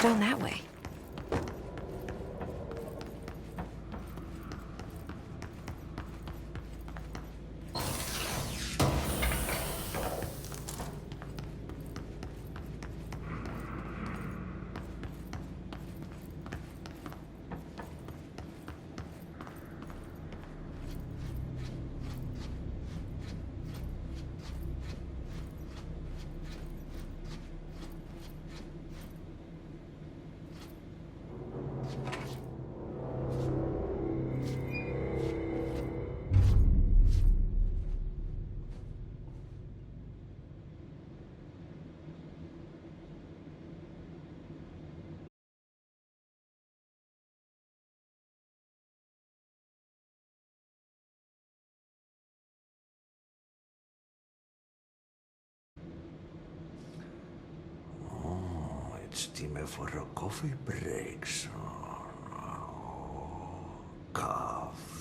What's down that way? It's time for a coffee break, son. Kaffe.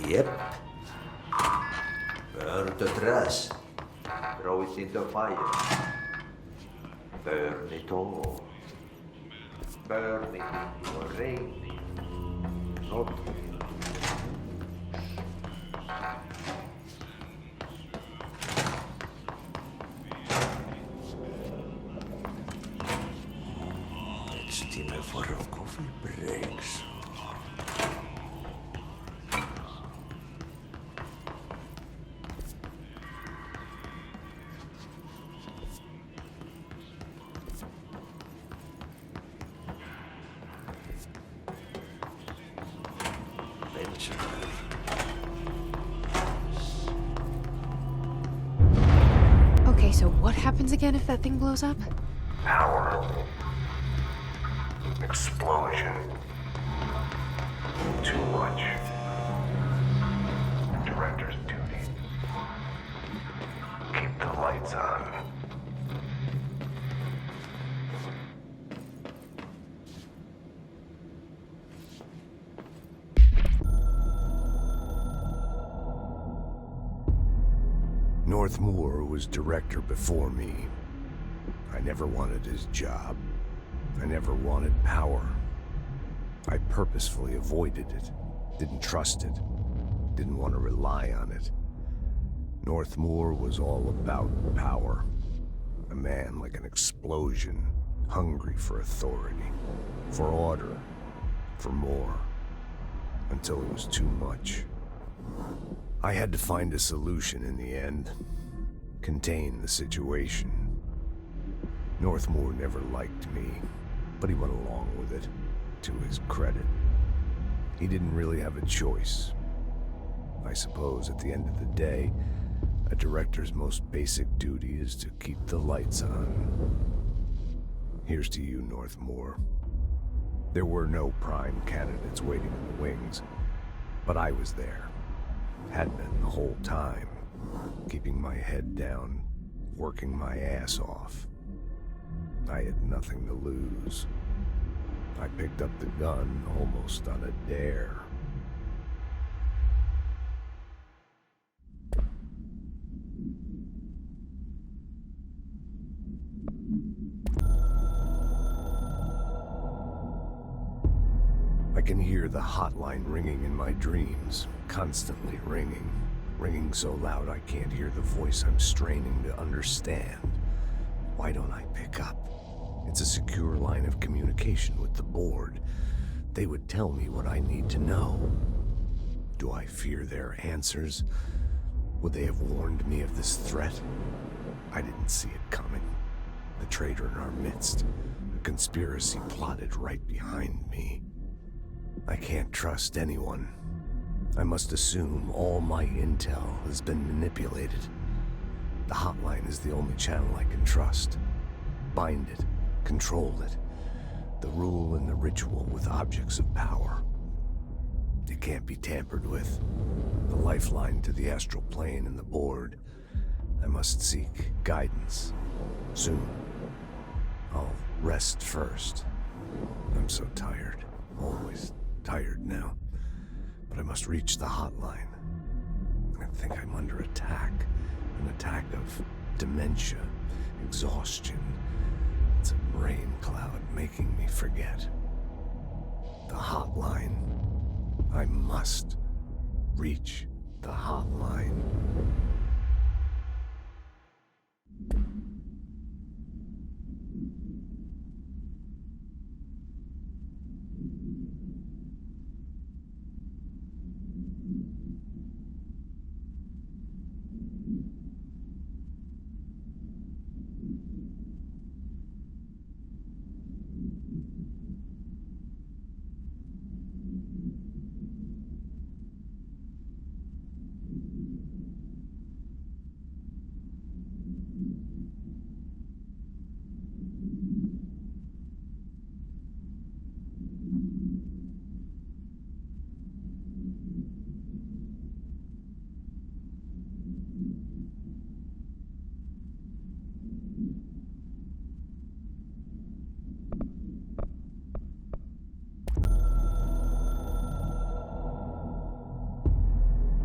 Yep. Burn the trash. Throw it in the fire. Burn it all. Burn it into a rain. Not It's time for a coffee break, sir. Venture. Okay, so what happens again if that thing blows up? Power. Explosion. Too much. Director's duty. Keep the lights on. Northmoor was director before me. I never wanted his job. I never wanted power. I purposefully avoided it, didn't trust it, didn't want to rely on it. Northmoor was all about power. A man like an explosion, hungry for authority, for order, for more, until it was too much. I had to find a solution in the end, contain the situation. Northmoor never liked me, but he went along with it, to his credit. He didn't really have a choice. I suppose at the end of the day, a director's most basic duty is to keep the lights on. Here's to you, Northmoor. There were no prime candidates waiting in the wings, but I was there. Had been the whole time, keeping my head down, working my ass off. I had nothing to lose. I picked up the gun almost on a dare. I can hear the hotline ringing in my dreams, constantly ringing. Ringing so loud I can't hear the voice I'm straining to understand. Why don't I pick up? It's a secure line of communication with the board. They would tell me what I need to know. Do I fear their answers? Would they have warned me of this threat? I didn't see it coming. The traitor in our midst. A conspiracy plotted right behind me. I can't trust anyone. I must assume all my intel has been manipulated. The hotline is the only channel I can trust. Bind it, control it. The rule and the ritual with objects of power. It can't be tampered with. The lifeline to the astral plane and the board. I must seek guidance. Soon. I'll rest first. I'm so tired. Always tired now. But I must reach the hotline. I think I'm under attack. An attack of dementia, exhaustion. It's a brain cloud making me forget. The hotline. I must reach the hotline.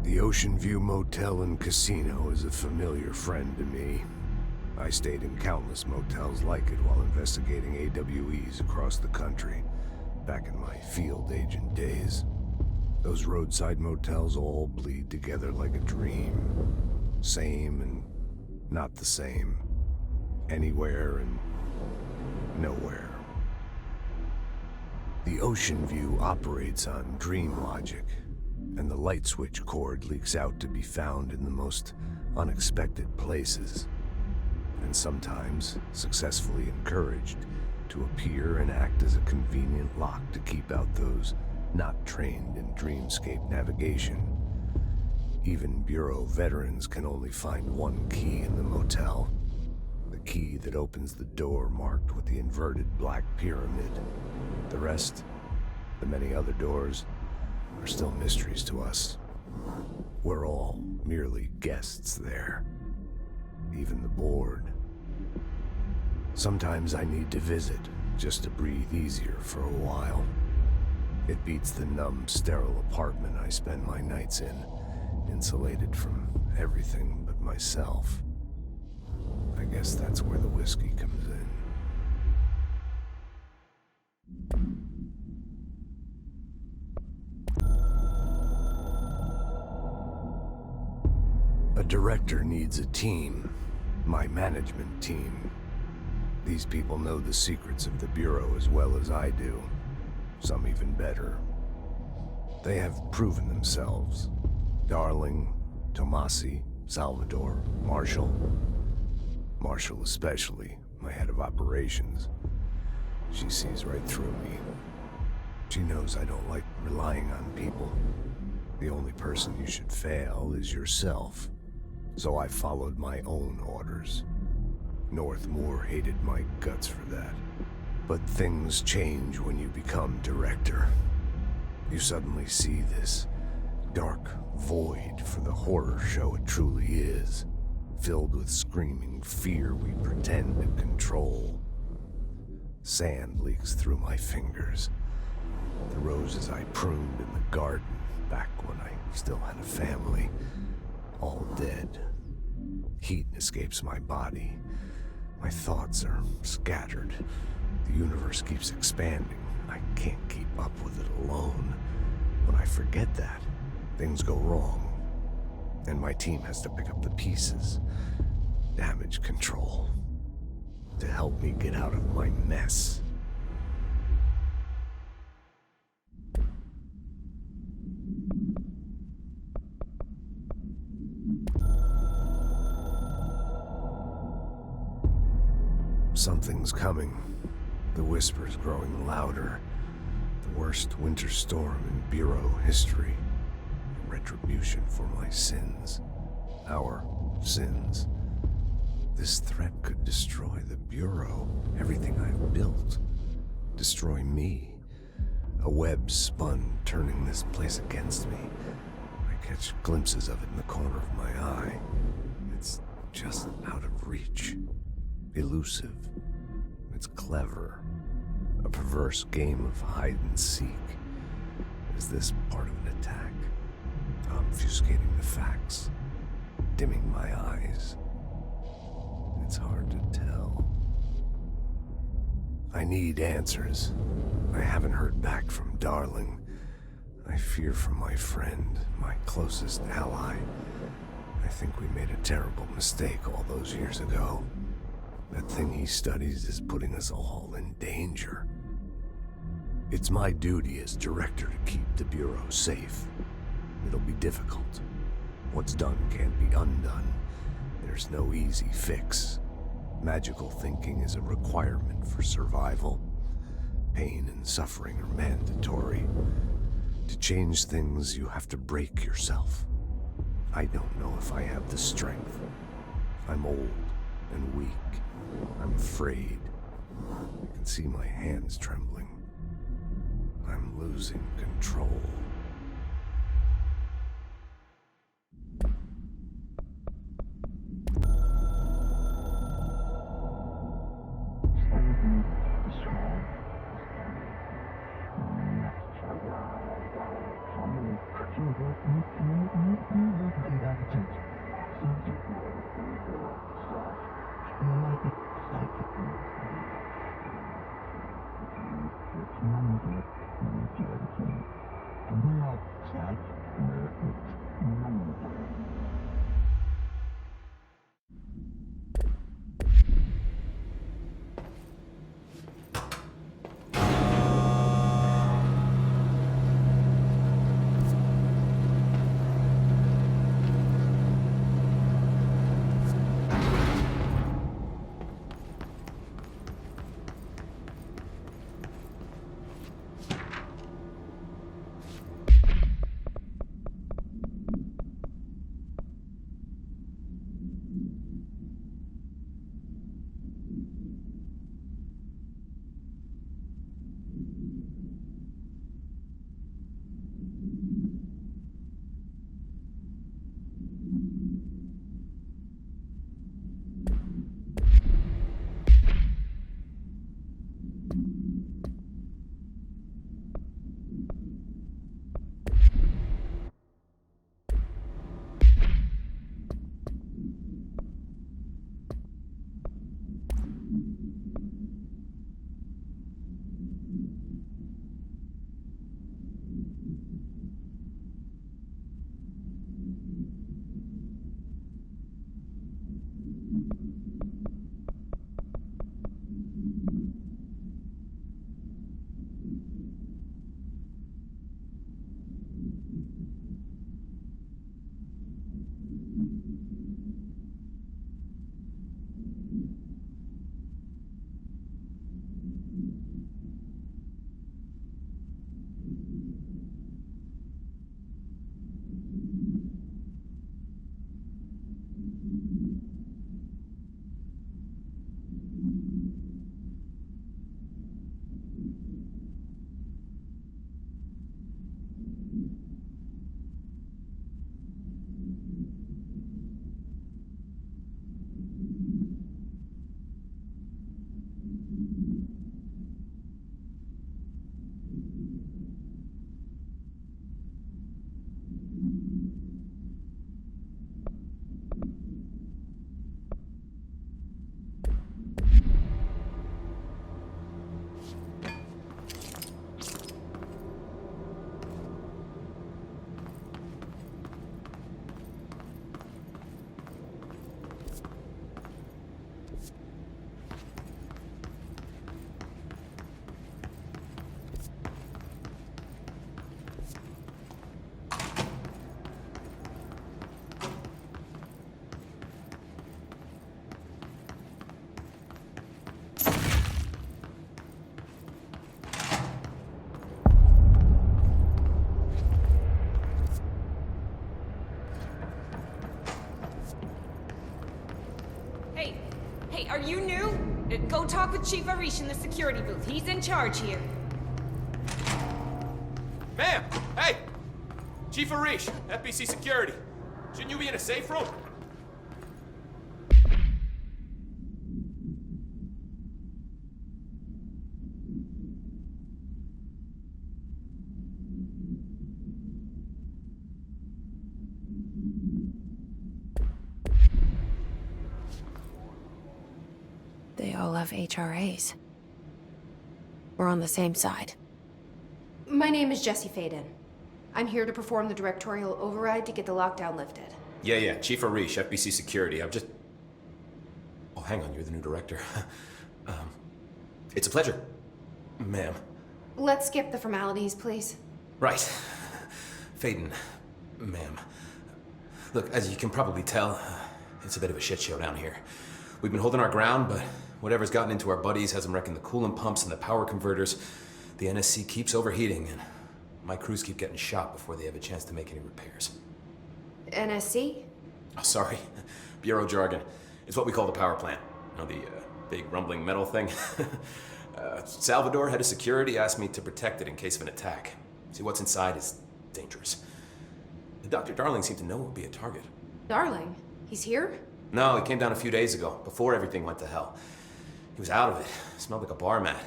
The Ocean View Motel and Casino is a familiar friend to me. I stayed in countless motels like it while investigating AWEs across the country, back in my field agent days. Those roadside motels all bleed together like a dream. Same and not the same. Anywhere and nowhere. ocean view operates on dream logic, and the light switch cord leaks out to be found in the most unexpected places, and sometimes successfully encouraged to appear and act as a convenient lock to keep out those not trained in dreamscape navigation. Even Bureau veterans can only find one key in the motel. The key that opens the door marked with the inverted black pyramid. The rest, the many other doors, are still mysteries to us. We're all merely guests there. Even the board. Sometimes I need to visit, just to breathe easier for a while. It beats the numb, sterile apartment I spend my nights in, insulated from everything but myself. I guess that's where the whiskey comes in. A director needs a team, my management team. These people know the secrets of the Bureau as well as I do, some even better. They have proven themselves. Darling, Tomasi, Salvador, Marshall. Marshall especially, my head of operations. She sees right through me. She knows I don't like relying on people. The only person you should fail is yourself. So I followed my own orders. Northmore hated my guts for that. But things change when you become director. You suddenly see this dark void for the horror show it truly is, filled with screaming fear we pretend to control. Sand leaks through my fingers. The roses I pruned in the garden back when I still had a family, all dead. Heat escapes my body. My thoughts are scattered. The universe keeps expanding. I can't keep up with it alone. When I forget that, things go wrong. And my team has to pick up the pieces. Damage control. To help me get out of my mess. Something's coming. The whispers growing louder. The worst winter storm in Bureau history. Retribution for my sins. Our sins. This threat could destroy the Bureau, everything I've built. Destroy me. A web spun, turning this place against me. I catch glimpses of it in the corner of my eye. It's just out of reach. Elusive. It's clever. A perverse game of hide and seek. Is this part of an attack? Obfuscating the facts. Dimming my eyes. It's hard to tell. I need answers. I haven't heard back from Darling. I fear for my friend, my closest ally. I think we made a terrible mistake all those years ago. That thing he studies is putting us all in danger. It's my duty as director to keep the Bureau safe. It'll be difficult. What's done can't be undone. There's no easy fix. Magical thinking is a requirement for survival. Pain and suffering are mandatory. To change things, you have to break yourself. I don't know if I have the strength. I'm old and weak. I'm afraid. I can see my hands trembling. I'm losing control. Go talk with Chief Arish in the security booth. He's in charge here. Ma'am! Hey! Chief Arish, FBC Security. Shouldn't you be in a safe room? They all have HRAs. We're on the same side. My name is Jesse Faden. I'm here to perform the directorial override to get the lockdown lifted. Yeah, Chief Arish, FBC Security. I'm just... Oh, hang on, you're the new director. It's a pleasure, ma'am. Let's skip the formalities, please. Right. Faden, ma'am. Look, as you can probably tell, it's a bit of a shit show down here. We've been holding our ground, but whatever's gotten into our buddies has them wrecking the coolant pumps and the power converters. The NSC keeps overheating, and my crews keep getting shot before they have a chance to make any repairs. NSC? Oh, sorry. Bureau jargon. It's what we call the power plant. You know, the big rumbling metal thing? Salvador, head of security, asked me to protect it in case of an attack. See, what's inside is dangerous. Dr. Darling seemed to know it would be a target. Darling? He's here? No, he came down a few days ago, before everything went to hell. He was out of it. Smelled like a bar mat.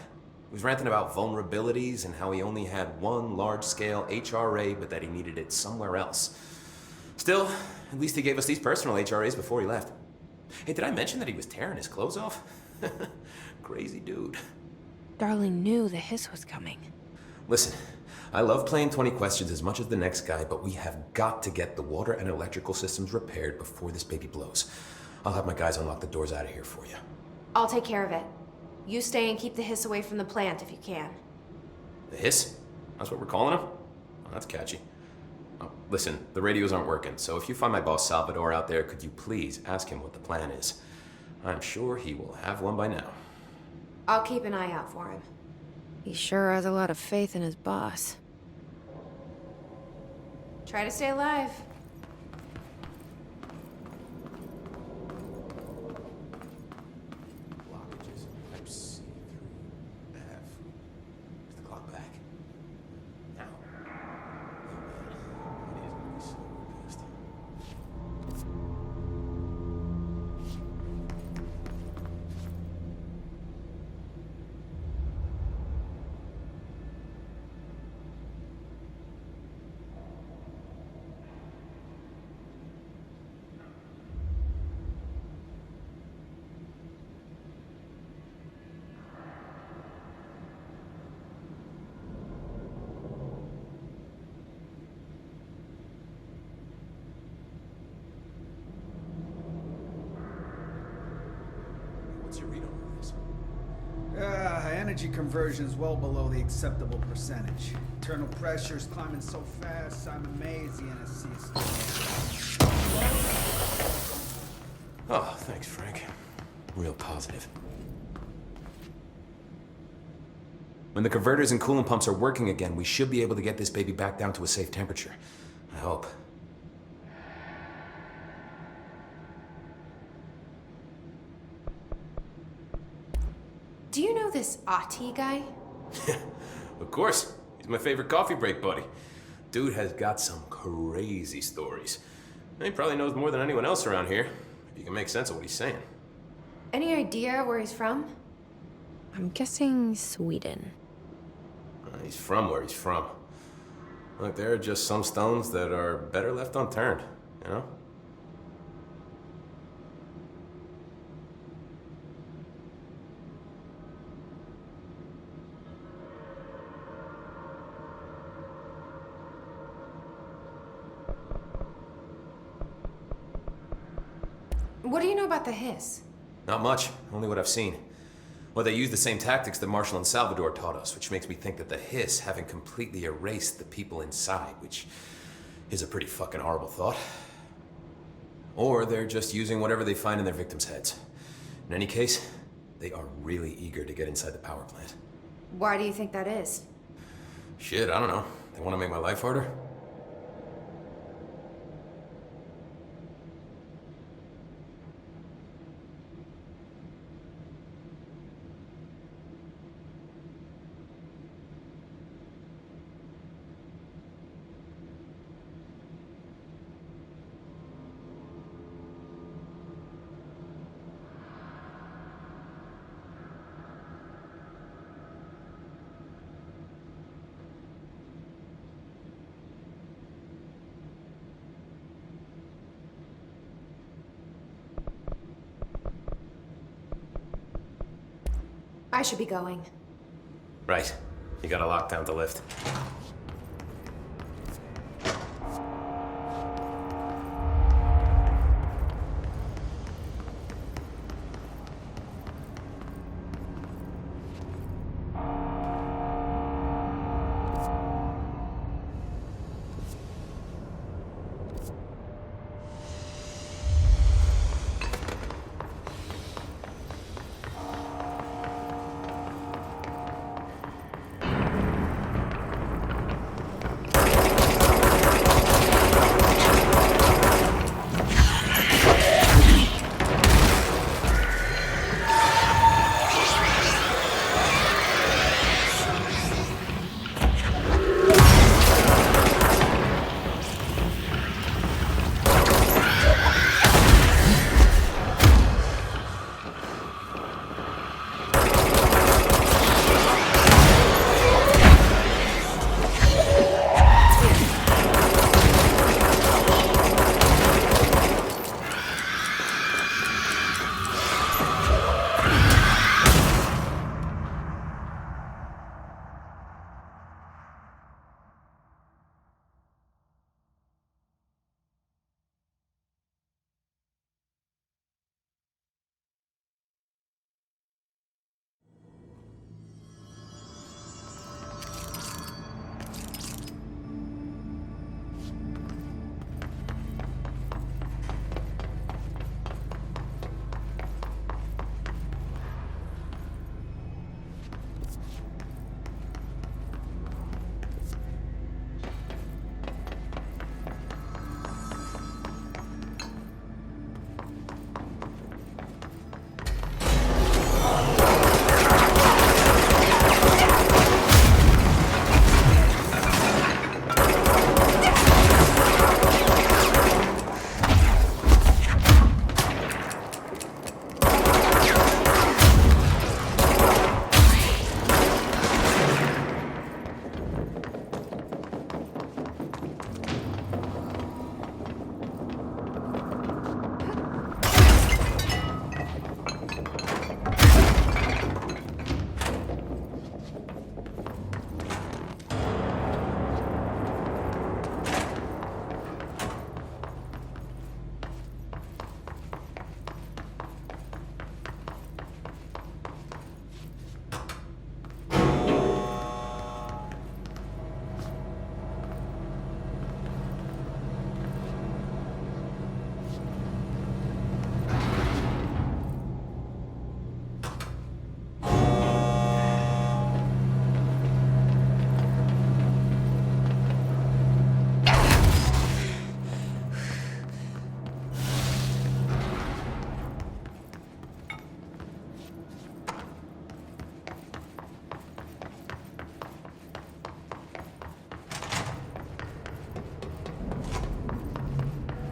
He was ranting about vulnerabilities and how he only had one large-scale HRA, but that he needed it somewhere else. Still, at least he gave us these personal HRAs before he left. Hey, did I mention that he was tearing his clothes off? Crazy dude. Darling knew the hiss was coming. Listen, I love playing 20 questions as much as the next guy, but we have got to get the water and electrical systems repaired before this baby blows. I'll have my guys unlock the doors out of here for you. I'll take care of it. You stay and keep the hiss away from the plant if you can. The hiss? That's what we're calling him? Oh, that's catchy. Oh, listen, the radios aren't working, so if you find my boss Salvador out there, could you please ask him what the plan is? I'm sure he will have one by now. I'll keep an eye out for him. He sure has a lot of faith in his boss. Try to stay alive. Blockages in pipe C through F. Is the clock back? Now. Oh man, it is gonna be so pissed. What's your read on all this? Energy conversion is well below the acceptable percentage. Internal pressures climbing so fast, I'm amazed the NSC is still Oh, thanks, Frank. Real positive. When the converters and coolant pumps are working again, we should be able to get this baby back down to a safe temperature. I hope. Do you know this Ati guy? Of course. He's my favorite coffee break buddy. Dude has got some crazy stories. He probably knows more than anyone else around here, if you can make sense of what he's saying. Any idea where he's from? I'm guessing Sweden. He's from where he's from. Look, there are just some stones that are better left unturned, you know? What do you know about the hiss? Not much, only what I've seen. Well, they use the same tactics that Marshall and Salvador taught us, which makes me think that the hiss haven't completely erased the people inside, which is a pretty fucking horrible thought. Or they're just using whatever they find in their victims' heads. In any case, they are really eager to get inside the power plant. Why do you think that is? Shit, I don't know. They want to make my life harder? I should be going. Right. You got a lockdown to lift.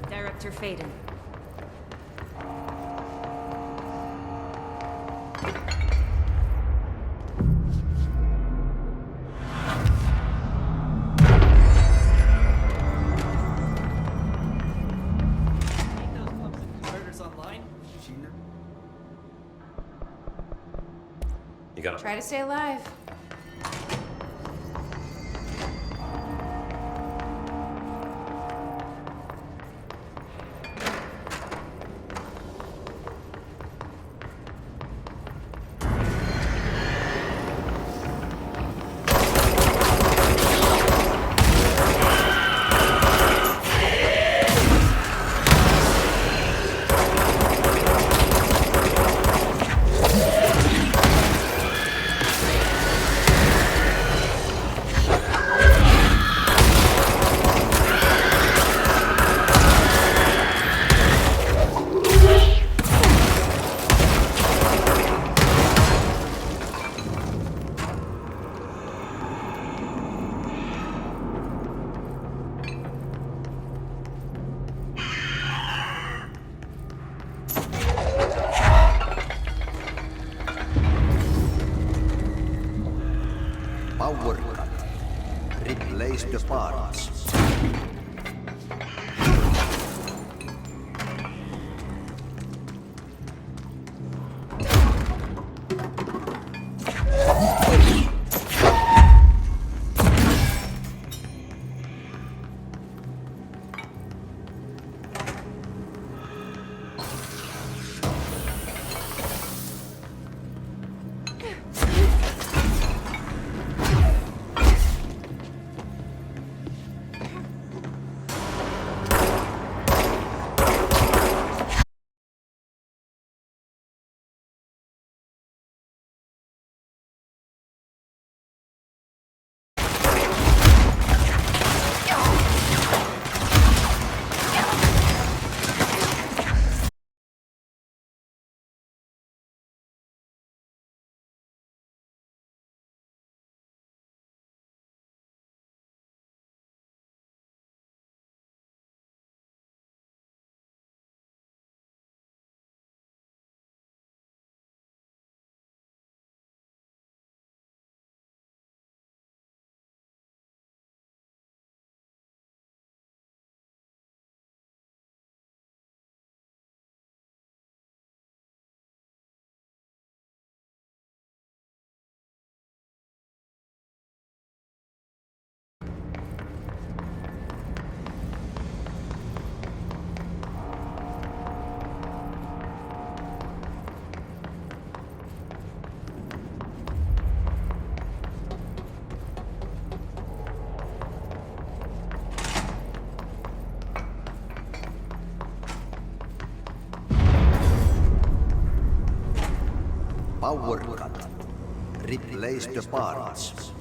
Director Faden. You got Try to stay alive. Power cut. Replace the parts. Power cut. Replace the parts.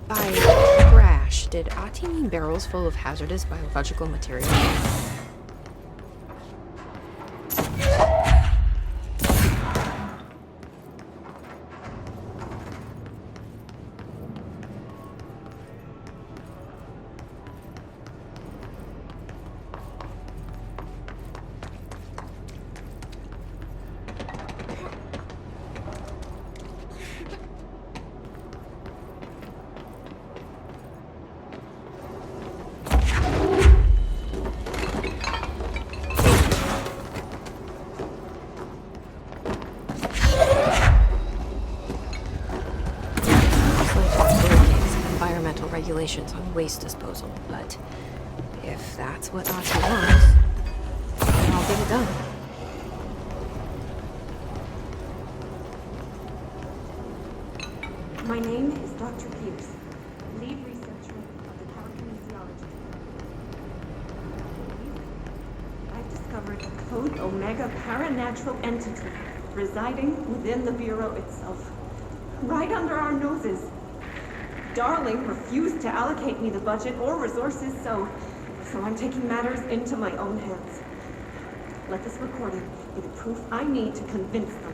By crash, did Ati mean barrels full of hazardous biological material? Regulations on waste disposal, but if that's what Ati wants, then I'll get it done. My name is Dr. Pierce, lead researcher of the parakinesiology. I've discovered a Code Omega paranatural entity residing within the Bureau itself, right under our noses. Darling refused to allocate me the budget or resources, so I'm taking matters into my own hands. Let this recording be the proof I need to convince them.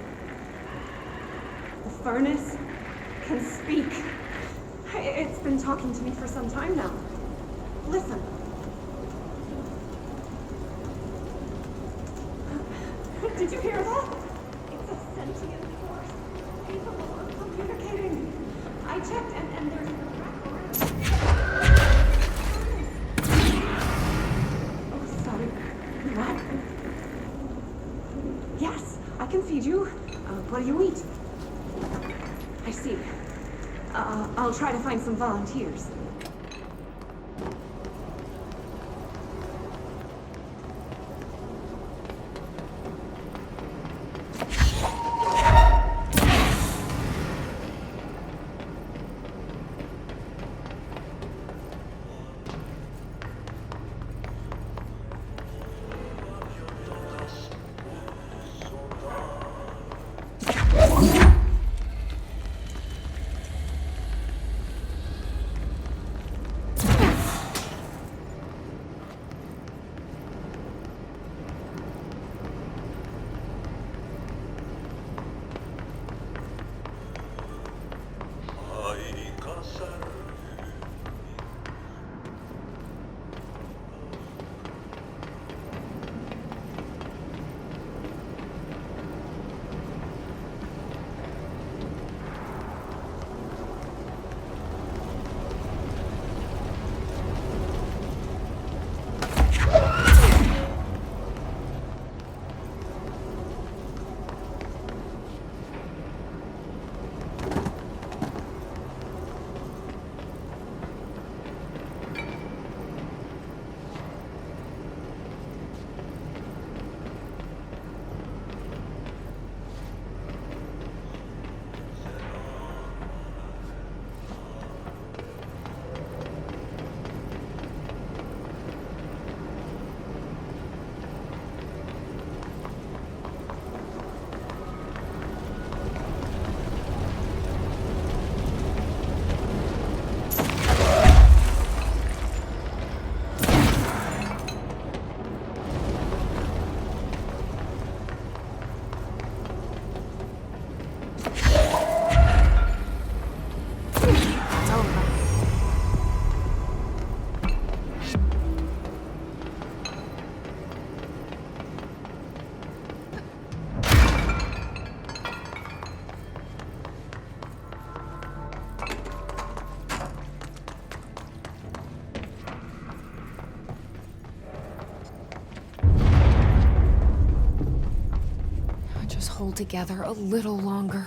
The furnace can speak. It's been talking to me for some time now. Listen. Did you hear that? It's a sentient force capable of communicating. I checked and there's no record. Oh, sorry. What? Yes, I can feed you. What do you eat? I see. I'll try to find some volunteers. together a little longer.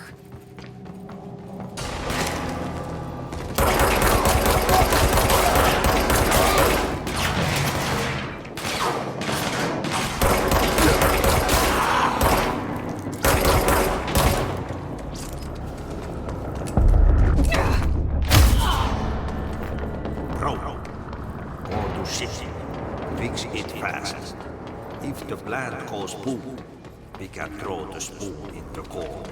Bro, go to city. Fix it fast. If the plant goes boom, we can throw the spoon in the core.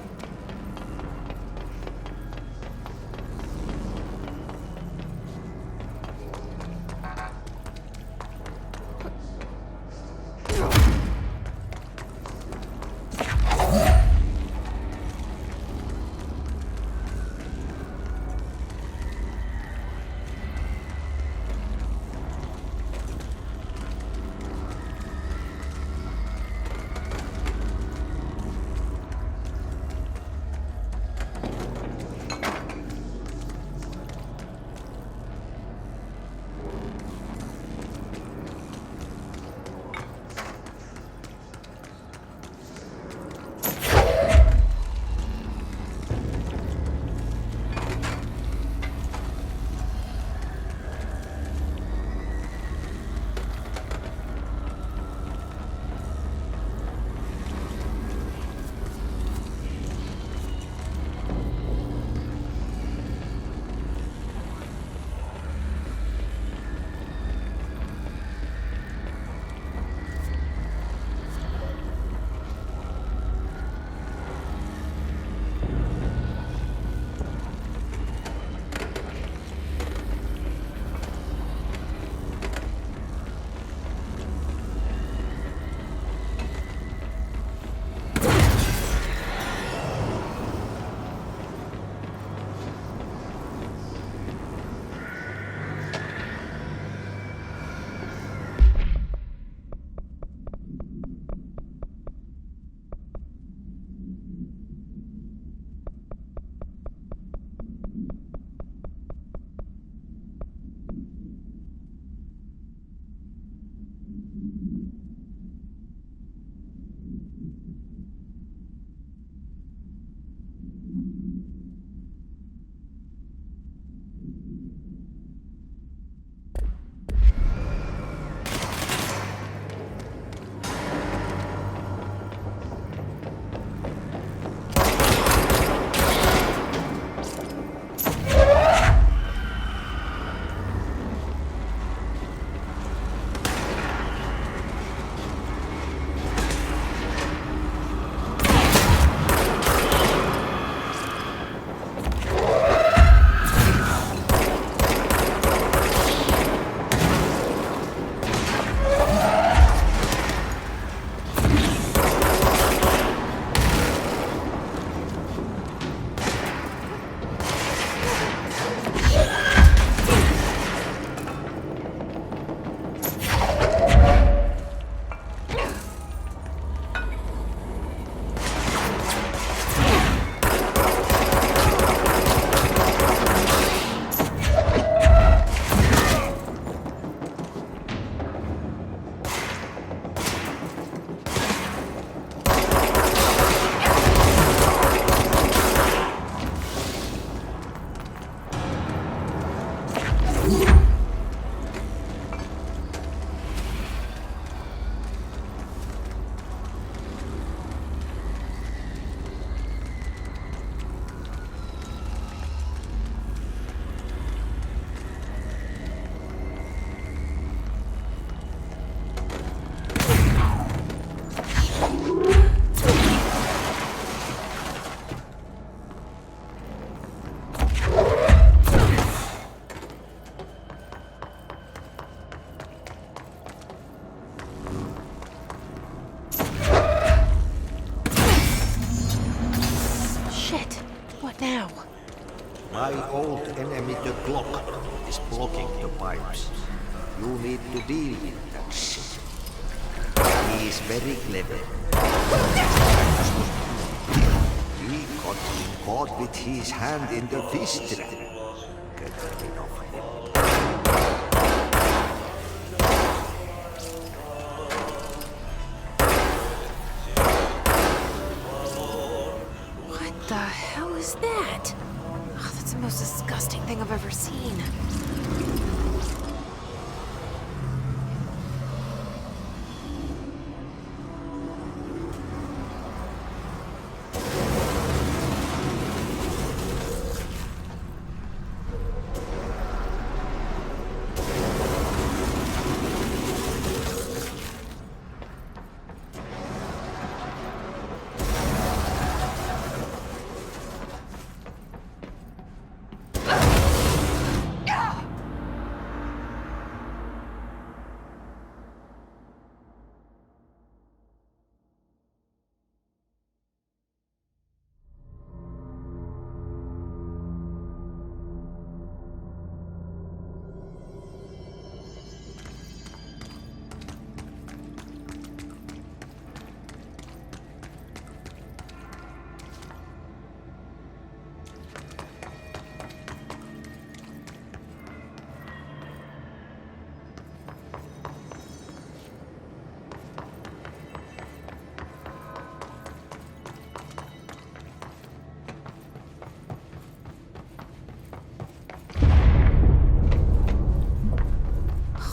My old enemy, the clock, is blocking the pipes. You need to deal with that shit. He is very clever. He got caught with his hand in the fish trap. Get rid of him. is that? Oh, that's the most disgusting thing I've ever seen.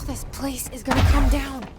This place is gonna come down.